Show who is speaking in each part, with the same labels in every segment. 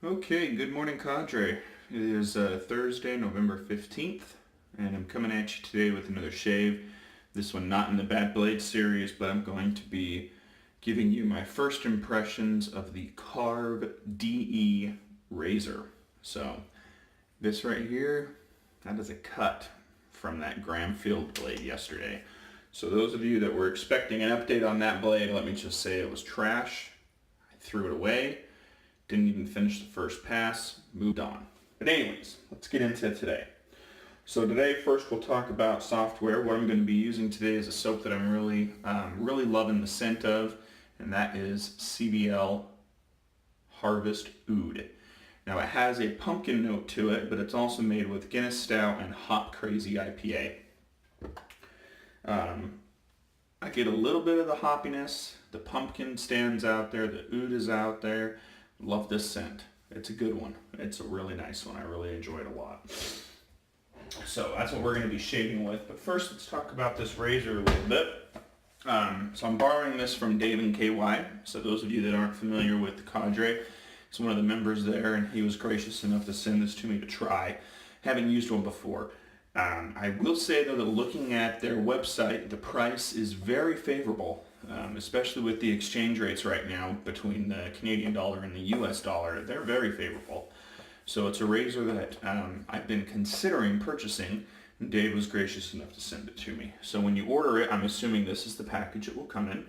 Speaker 1: Okay, good morning, Cadre. It is Thursday, November 15th, and I'm coming at you today with another shave. This one not in the Bad Blade series, but I'm going to be giving you my first impressions of the Karve DE Razor. So, this right here, that is a cut from that Gramfield blade yesterday. So those of you that were expecting an update on that blade, let me just say it was trash. I threw it away. Didn't even finish the first pass, moved on. But anyways, let's get into it today. So today, first we'll talk about software. What I'm going to be using today is a soap that I'm really loving the scent of, and that is CBL Harvest Oud. Now it has a pumpkin note to it, but it's also made with Guinness Stout and Hop Crazy IPA. I get a little bit of the hoppiness, the pumpkin stands out there, the oud is out there. Love this scent. It's a good one. It's a really nice one. I really enjoy it a lot. So that's what we're going to be shaving with. But first, let's talk about this razor a little bit. So I'm borrowing this from Dave and KY. So those of you that aren't familiar with the Cadre, he's one of the members there, and he was gracious enough to send this to me to try. Haven't used one before. I will say though that looking at their website, the price is very favorable. Especially with the exchange rates right now between the Canadian dollar and the US dollar, they're very favorable. So it's a razor that I've been considering purchasing, and Dave was gracious enough to send it to me. So when you order it, I'm assuming this is the package it will come in.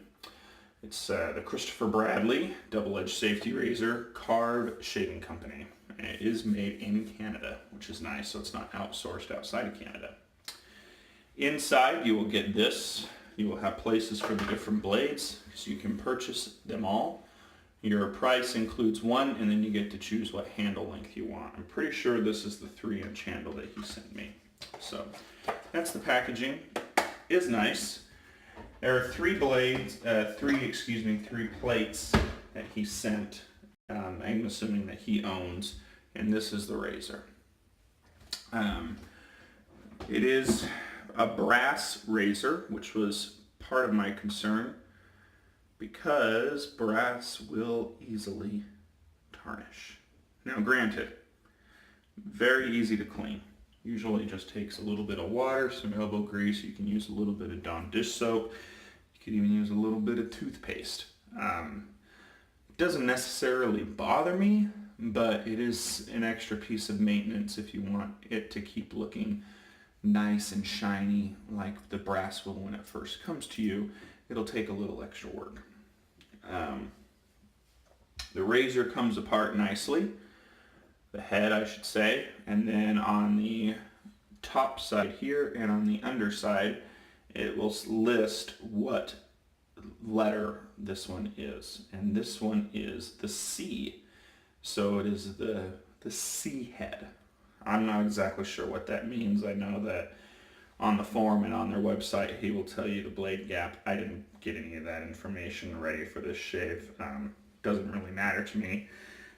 Speaker 1: It's the Christopher Bradley double-edged safety razor, Karve Shaving Company. And it is made in Canada, which is nice, so it's not outsourced outside of Canada. Inside, you will get this. You will have places for the different blades, so you can purchase them all. Your price includes one, and then you get to choose what handle length you want. I'm pretty sure this is the 3-inch handle that he sent me. So that's the packaging. Is nice. There are three plates that he sent. I'm assuming that he owns, and this is the razor. It is a brass razor, which was part of my concern because brass will easily tarnish. Now granted, very easy to clean. Usually just takes a little bit of water, some elbow grease. You can use a little bit of Dawn dish soap. You can even use a little bit of toothpaste. It doesn't necessarily bother me, but it is an extra piece of maintenance if you want it to keep looking nice and shiny like the brass will when it first comes to you. It'll take a little extra work. The razor comes apart nicely, the head I should say, and then on the top side here and on the underside it will list what letter this one is, and this one is the C, so it is the C head. I'm not exactly sure what that means. I know that on the forum and on their website he will tell you the blade gap. I didn't get any of that information ready for this shave. Doesn't really matter to me.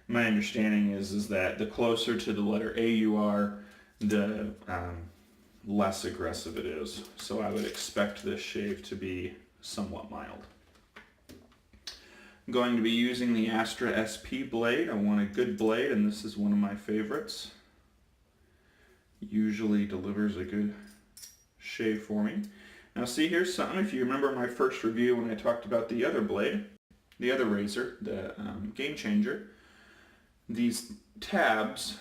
Speaker 1: My understanding is that the closer to the letter A you are, the less aggressive it is. So I would expect this shave to be somewhat mild. I'm going to be using the Astra SP blade. I want a good blade, and this is one of my favorites. Usually delivers a good shave for me. Now see, here's something. If you remember my first review when I talked about the other blade, the other razor, the Game Changer, these tabs,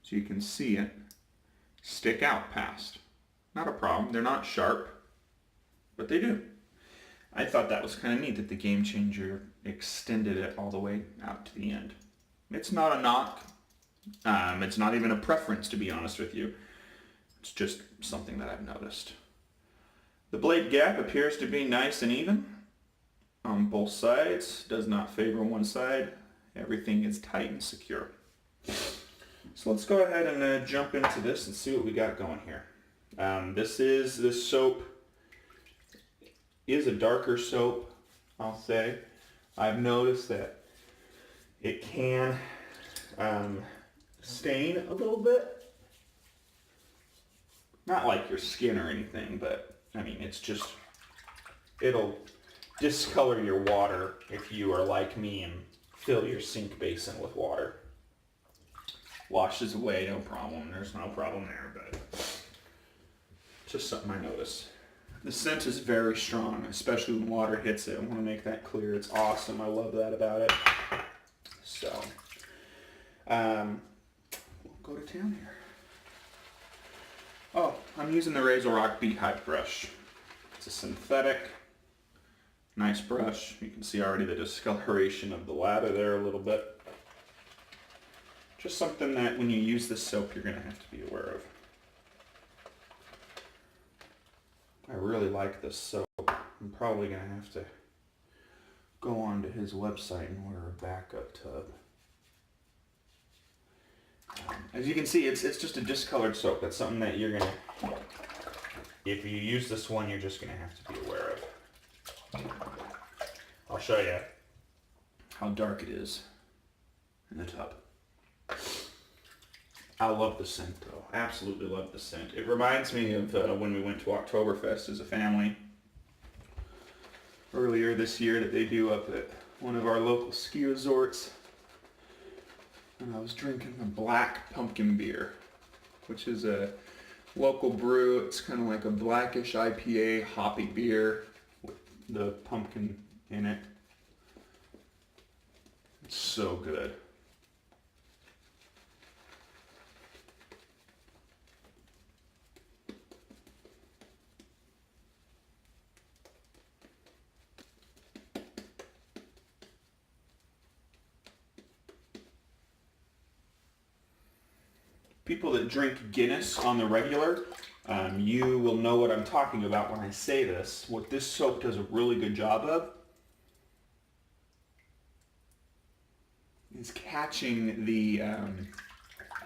Speaker 1: so you can see it, stick out past. Not a problem. They're not sharp, but they do. I thought that was kind of neat that the Game Changer extended it all the way out to the end. It's not a knock. It's not even a preference, to be honest with you. It's just something that I've noticed. The blade gap appears to be nice and even on both sides. Does not favor one side. Everything is tight and secure. So let's go ahead and jump into this and see what we got going here. This soap is a darker soap, I'll say. I've noticed that it can stain a little bit. Not like your skin or anything, but I mean, it's just, it'll discolor your water if you are like me and fill your sink basin with water. Washes away, no problem. There's no problem there, but just something I noticed. The scent is very strong, especially when water hits it. I want to make that clear. It's awesome. I love that about it. So, we'll go to town here. Oh, I'm using the Razorock Beehive Brush. It's a synthetic, nice brush. You can see already the discoloration of the lather there a little bit. Just something that when you use this soap, you're going to have to be aware of. I really like this soap. I'm probably going to have to go onto his website and order a backup tub. As you can see, it's just a discolored soap. That's something that you're going to, if you use this one, you're just going to have to be aware of. I'll show you how dark it is in the tub. I love the scent though. Absolutely love the scent. It reminds me of when we went to Oktoberfest as a family earlier this year that they do up at one of our local ski resorts. And I was drinking the black pumpkin beer, which is a local brew. It's kind of like a blackish IPA hoppy beer with the pumpkin in it. It's so good. People that drink Guinness on the regular, you will know what I'm talking about when I say this. What this soap does a really good job of is catching the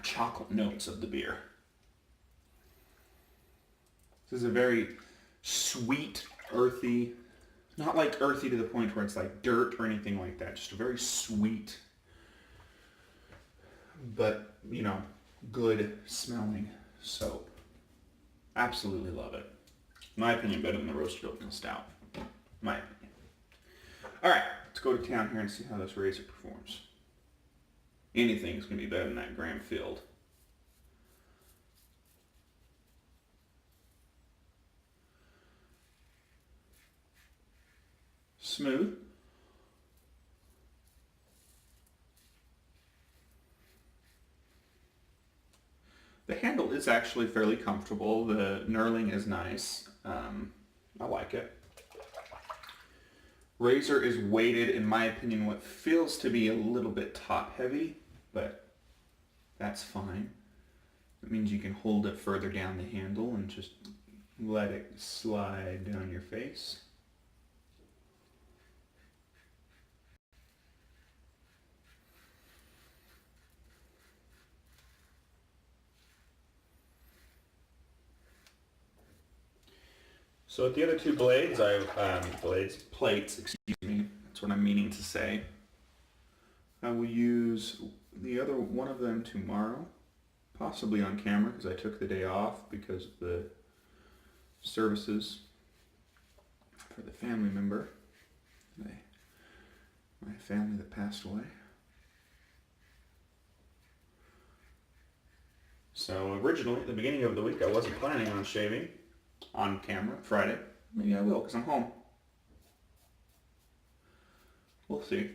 Speaker 1: chocolate notes of the beer. This is a very sweet, earthy, not like earthy to the point where it's like dirt or anything like that, just a very sweet, but, you know, good smelling soap. Absolutely love it. In my opinion, better than the Roasted Oatmeal Stout. My opinion. Alright, let's go to town here and see how this razor performs. Anything's going to be better than that Graham Field. Smooth. The handle is actually fairly comfortable. The knurling is nice. I like it. Razor is weighted, in my opinion, what feels to be a little bit top heavy, but that's fine. It means you can hold it further down the handle and just let it slide down your face. So with the other two blades, plates, excuse me, that's what I'm meaning to say. I will use the other one of them tomorrow, possibly on camera because I took the day off because of the services for the family member, my family that passed away. So originally, at the beginning of the week, I wasn't planning on shaving on camera Friday. Maybe I will because I'm home. We'll see.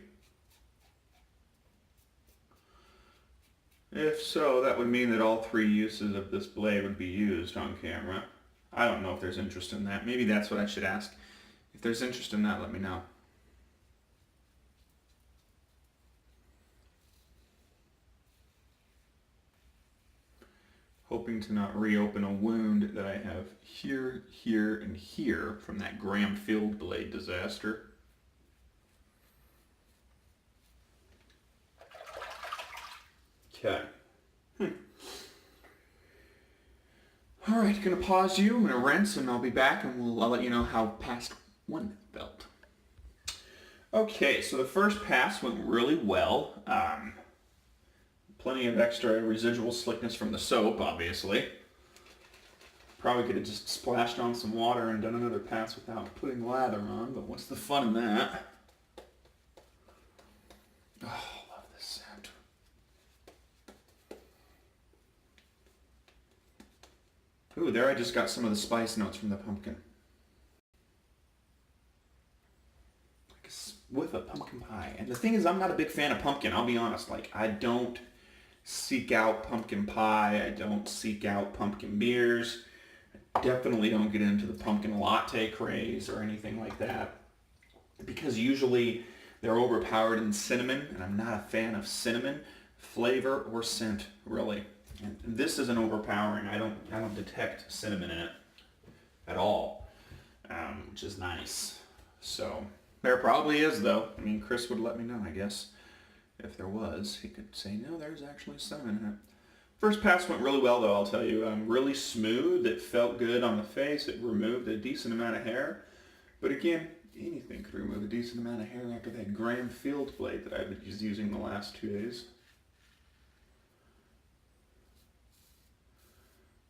Speaker 1: If so, that would mean that all three uses of this blade would be used on camera. I don't know if there's interest in that. Maybe that's what I should ask. If there's interest in that, let me know. Hoping to not reopen a wound that I have here, here, and here from that Graham Field blade disaster. Okay. Alright, gonna pause you, I'm gonna rinse, and I'll be back, and I'll let you know how past one felt. Okay, so the first pass went really well. Plenty of extra residual slickness from the soap, obviously. Probably could have just splashed on some water and done another pass without putting lather on, but what's the fun in that? Oh, Ooh, there I just got some of the spice notes from the pumpkin. With a pumpkin pie. And the thing is, I'm not a big fan of pumpkin, I'll be honest. Like, I don't seek out pumpkin pie. I don't seek out pumpkin beers. I definitely don't get into the pumpkin latte craze or anything like that. Because usually they're overpowered in cinnamon, and I'm not a fan of cinnamon flavor or scent, really. And this isn't overpowering. I don't detect cinnamon in it at all, which is nice. So there probably is, though. I mean, Chris would let me know, I guess. If there was, he could say, no, there's actually cinnamon in it. First pass went really well, though, I'll tell you. Really smooth. It felt good on the face. It removed a decent amount of hair. But again, anything could remove a decent amount of hair after that Graham Field blade that I've been using the last 2 days.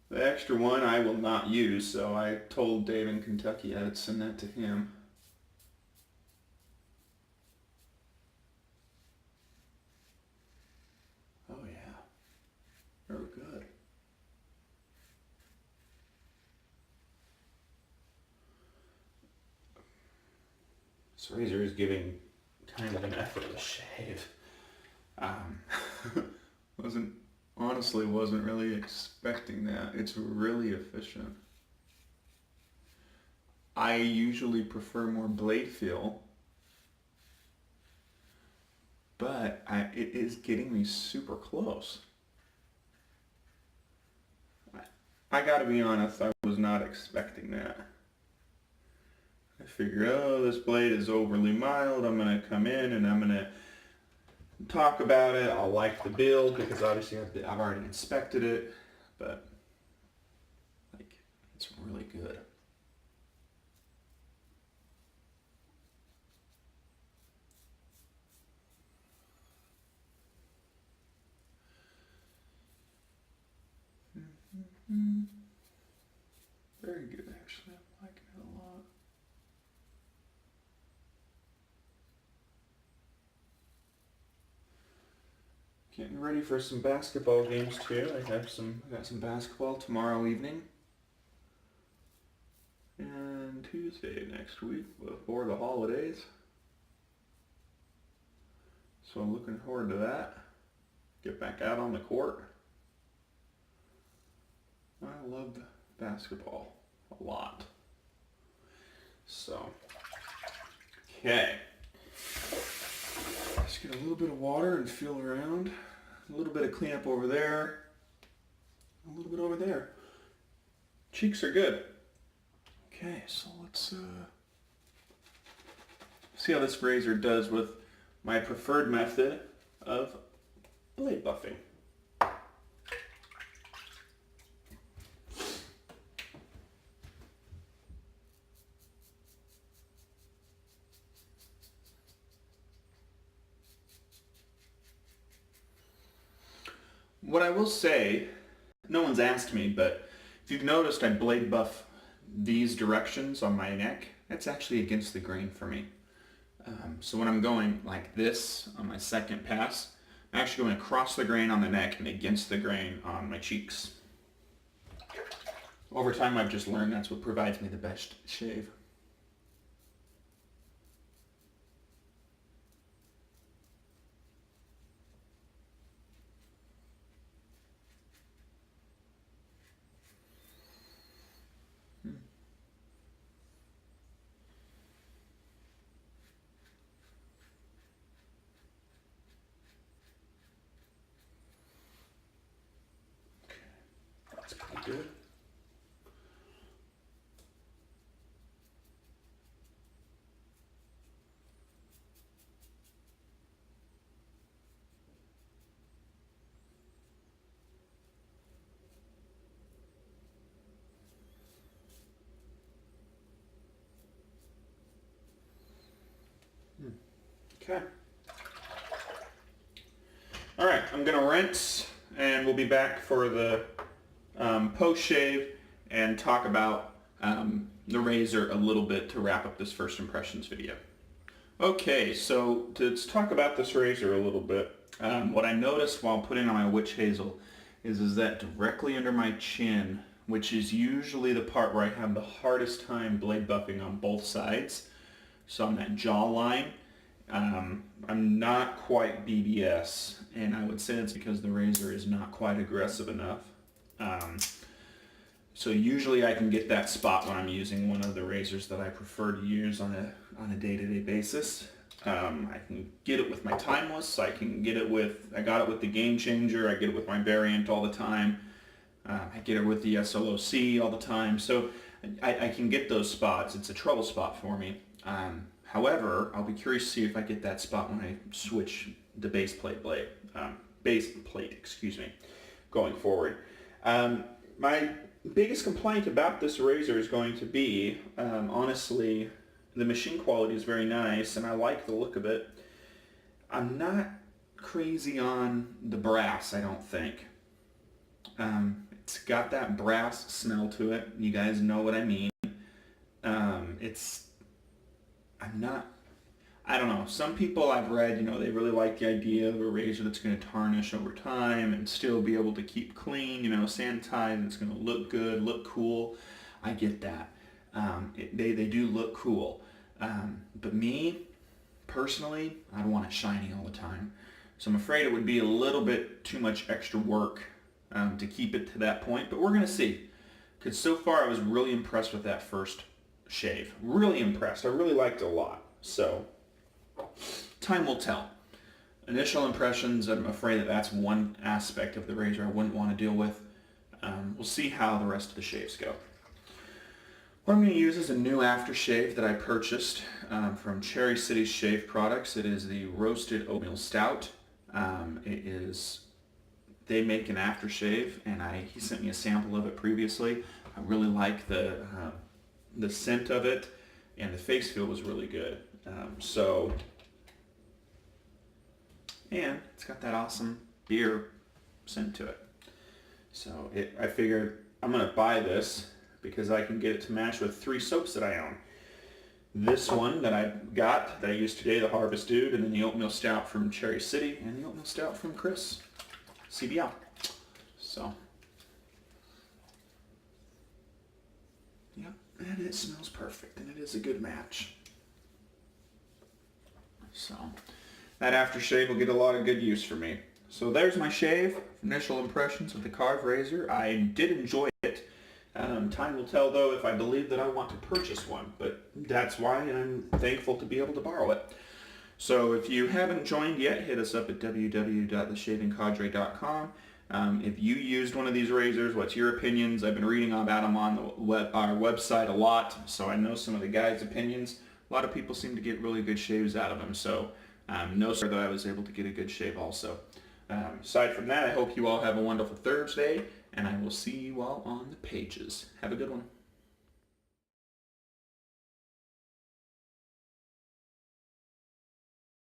Speaker 1: The extra one I will not use, so I told Dave in Kentucky I'd send that to him. Oh yeah, very good. This razor is giving kind of an effortless shave. Wasn't really expecting that. It's really efficient. I usually prefer more blade feel, but it is getting me super close. I gotta be honest, I was not expecting that. I figured, oh, this blade is overly mild. I'm gonna come in and I'm gonna talk about it. I'll like the build because obviously I've already inspected it, but like, it's really good. Very good, actually. I'm liking it a lot. Getting ready for some basketball games too. I got some basketball tomorrow evening and Tuesday next week before the holidays. So I'm looking forward to that. Get back out on the court. I love basketball a lot. So, okay. Just get a little bit of water and feel around. A little bit of cleanup over there. A little bit over there. Cheeks are good. Okay, so let's see how this razor does with my preferred method of blade buffing. What I will say, no one's asked me, but if you've noticed I blade buff these directions on my neck, that's actually against the grain for me. So when I'm going like this on my second pass, I'm actually going across the grain on the neck and against the grain on my cheeks. Over time I've just learned that's what provides me the best shave. That's pretty good. Okay. All right, I'm gonna rinse and we'll be back for the post shave and talk about the razor a little bit to wrap up this first impressions video. Okay, so let's talk about this razor a little bit. What I noticed while putting on my witch hazel is that directly under my chin which is usually the part where I have the hardest time blade buffing on both sides. So on that jaw line, I'm not quite BBS, and I would say it's because the razor is not quite aggressive enough. So usually I can get that spot when I'm using one of the razors that I prefer to use on a day-to-day basis. I can get it with my timeless. I got it with the Game Changer. I get it with my variant all the time. I get it with the SLOC all the time. So I can get those spots. It's a trouble spot for me. However, I'll be curious to see if I get that spot when I switch the base plate, going forward. My biggest complaint about this razor is going to be, honestly, the machine quality is very nice and I like the look of it. I'm not crazy on the brass, I don't think. It's got that brass smell to it. You guys know what I mean. I don't know. Some people I've read, they really like the idea of a razor that's going to tarnish over time and still be able to keep clean, sanitize, it's going to look good, look cool. I get that. They do look cool. But me, personally, I don't want it shiny all the time. So I'm afraid it would be a little bit too much extra work to keep it to that point, but we're going to see. Because so far I was really impressed with that first shave. Really impressed. I really liked it a lot. So time will tell. Initial impressions, I'm afraid that's one aspect of the razor I wouldn't want to deal with. We'll see how the rest of the shaves go. What I'm going to use is a new aftershave that I purchased from Cherry City Shave Products. It is the Roasted Oatmeal Stout. They make an aftershave, and he sent me a sample of it previously. I really like the scent of it, and the face feel was really good. And it's got that awesome beer scent to it. So I figured I'm going to buy this because I can get it to match with 3 soaps that I own. This one that I got, that I used today, the Harvest Oud, and then the Oatmeal Stout from Cherry City, and the Oatmeal Stout from Chris, CBL. So, yeah, and it smells perfect, and it is a good match. So, that aftershave will get a lot of good use for me. So there's my shave, initial impressions with the Karve Razor. I did enjoy it. Time will tell, though, if I believe that I want to purchase one, but that's why I'm thankful to be able to borrow it. So if you haven't joined yet, hit us up at www.theshavingcadre.com. If you used one of these razors, what's your opinions? I've been reading about them on our website a lot, so I know some of the guys' opinions. A lot of people seem to get really good shaves out of them, so no sir that I was able to get a good shave also. Aside from that, I hope you all have a wonderful Thursday, and I will see you all on the pages. Have a good one.